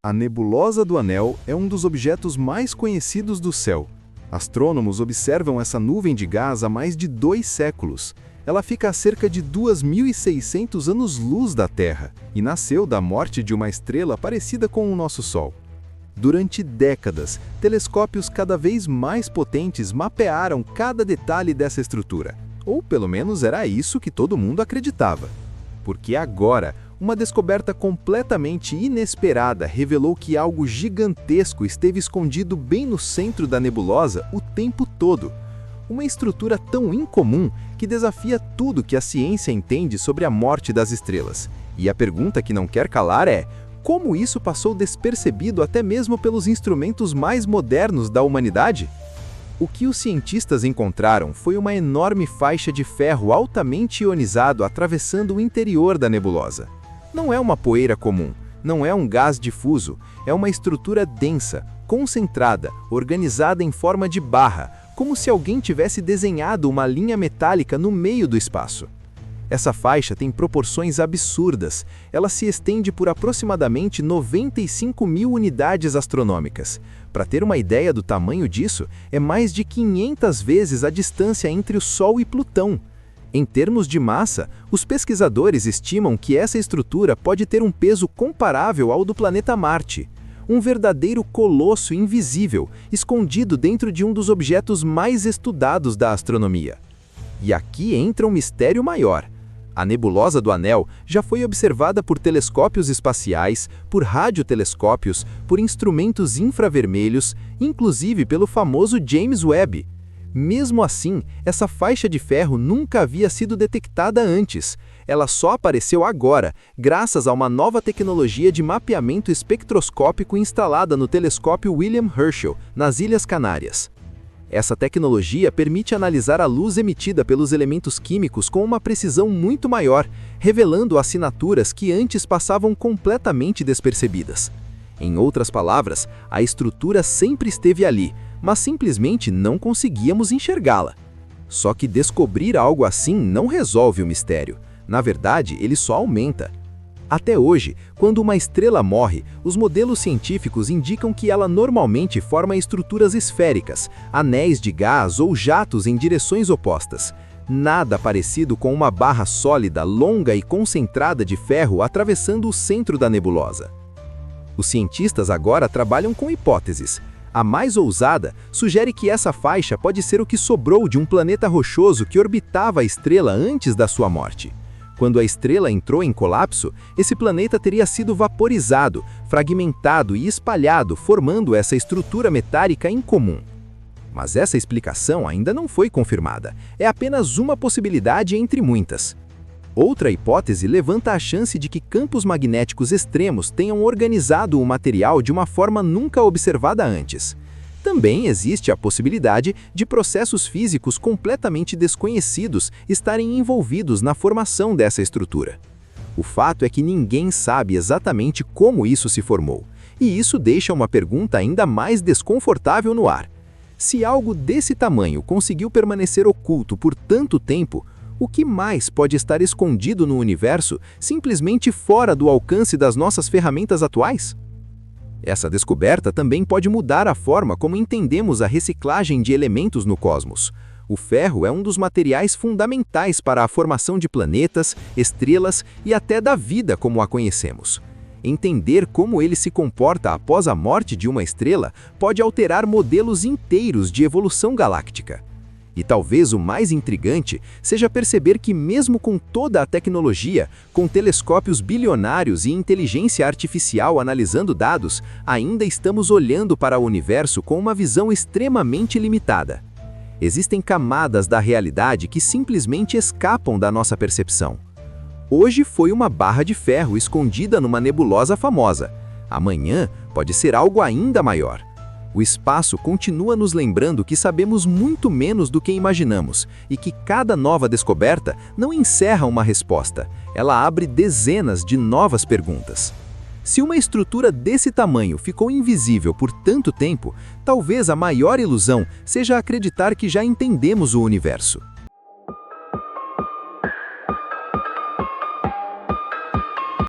A nebulosa do Anel é um dos objetos mais conhecidos do céu. Astrônomos observam essa nuvem de gás há mais de 2 séculos. Ela fica a cerca de 2.600 anos-luz da Terra e nasceu da morte de uma estrela parecida com o nosso Sol. Durante décadas, telescópios cada vez mais potentes mapearam cada detalhe dessa estrutura. Ou pelo menos era isso que todo mundo acreditava. Porque agora, uma descoberta completamente inesperada revelou que algo gigantesco esteve escondido bem no centro da nebulosa o tempo todo. Uma estrutura tão incomum que desafia tudo que a ciência entende sobre a morte das estrelas. E a pergunta que não quer calar é: como isso passou despercebido até mesmo pelos instrumentos mais modernos da humanidade? O que os cientistas encontraram foi uma enorme faixa de ferro altamente ionizado atravessando o interior da nebulosa. Não é uma poeira comum, não é um gás difuso, é uma estrutura densa, concentrada, organizada em forma de barra, como se alguém tivesse desenhado uma linha metálica no meio do espaço. Essa faixa tem proporções absurdas, ela se estende por aproximadamente 95.000 unidades astronômicas. Para ter uma ideia do tamanho disso, é mais de 500 vezes a distância entre o Sol e Plutão. Em termos de massa, os pesquisadores estimam que essa estrutura pode ter um peso comparável ao do planeta Marte. Um verdadeiro colosso invisível, escondido dentro de um dos objetos mais estudados da astronomia. E aqui entra um mistério maior. A nebulosa do Anel já foi observada por telescópios espaciais, por radiotelescópios, por instrumentos infravermelhos, inclusive pelo famoso James Webb. Mesmo assim, essa faixa de ferro nunca havia sido detectada antes. Ela só apareceu agora, graças a uma nova tecnologia de mapeamento espectroscópico instalada no telescópio William Herschel, nas Ilhas Canárias. Essa tecnologia permite analisar a luz emitida pelos elementos químicos com uma precisão muito maior, revelando assinaturas que antes passavam completamente despercebidas. Em outras palavras, a estrutura sempre esteve ali, mas simplesmente não conseguíamos enxergá-la. Só que descobrir algo assim não resolve o mistério. Na verdade, ele só aumenta. Até hoje, quando uma estrela morre, os modelos científicos indicam que ela normalmente forma estruturas esféricas, anéis de gás ou jatos em direções opostas. Nada parecido com uma barra sólida, longa e concentrada de ferro atravessando o centro da nebulosa. Os cientistas agora trabalham com hipóteses. A mais ousada sugere que essa faixa pode ser o que sobrou de um planeta rochoso que orbitava a estrela antes da sua morte. Quando a estrela entrou em colapso, esse planeta teria sido vaporizado, fragmentado e espalhado, formando essa estrutura metálica incomum. Mas essa explicação ainda não foi confirmada. É apenas uma possibilidade entre muitas. Outra hipótese levanta a chance de que campos magnéticos extremos tenham organizado o material de uma forma nunca observada antes. Também existe a possibilidade de processos físicos completamente desconhecidos estarem envolvidos na formação dessa estrutura. O fato é que ninguém sabe exatamente como isso se formou, e isso deixa uma pergunta ainda mais desconfortável no ar. Se algo desse tamanho conseguiu permanecer oculto por tanto tempo, o que mais pode estar escondido no universo, simplesmente fora do alcance das nossas ferramentas atuais? Essa descoberta também pode mudar a forma como entendemos a reciclagem de elementos no cosmos. O ferro é um dos materiais fundamentais para a formação de planetas, estrelas e até da vida como a conhecemos. Entender como ele se comporta após a morte de uma estrela pode alterar modelos inteiros de evolução galáctica. E talvez o mais intrigante seja perceber que mesmo com toda a tecnologia, com telescópios bilionários e inteligência artificial analisando dados, ainda estamos olhando para o universo com uma visão extremamente limitada. Existem camadas da realidade que simplesmente escapam da nossa percepção. Hoje foi uma barra de ferro escondida numa nebulosa famosa. Amanhã pode ser algo ainda maior. O espaço continua nos lembrando que sabemos muito menos do que imaginamos e que cada nova descoberta não encerra uma resposta, ela abre dezenas de novas perguntas. Se uma estrutura desse tamanho ficou invisível por tanto tempo, talvez a maior ilusão seja acreditar que já entendemos o universo.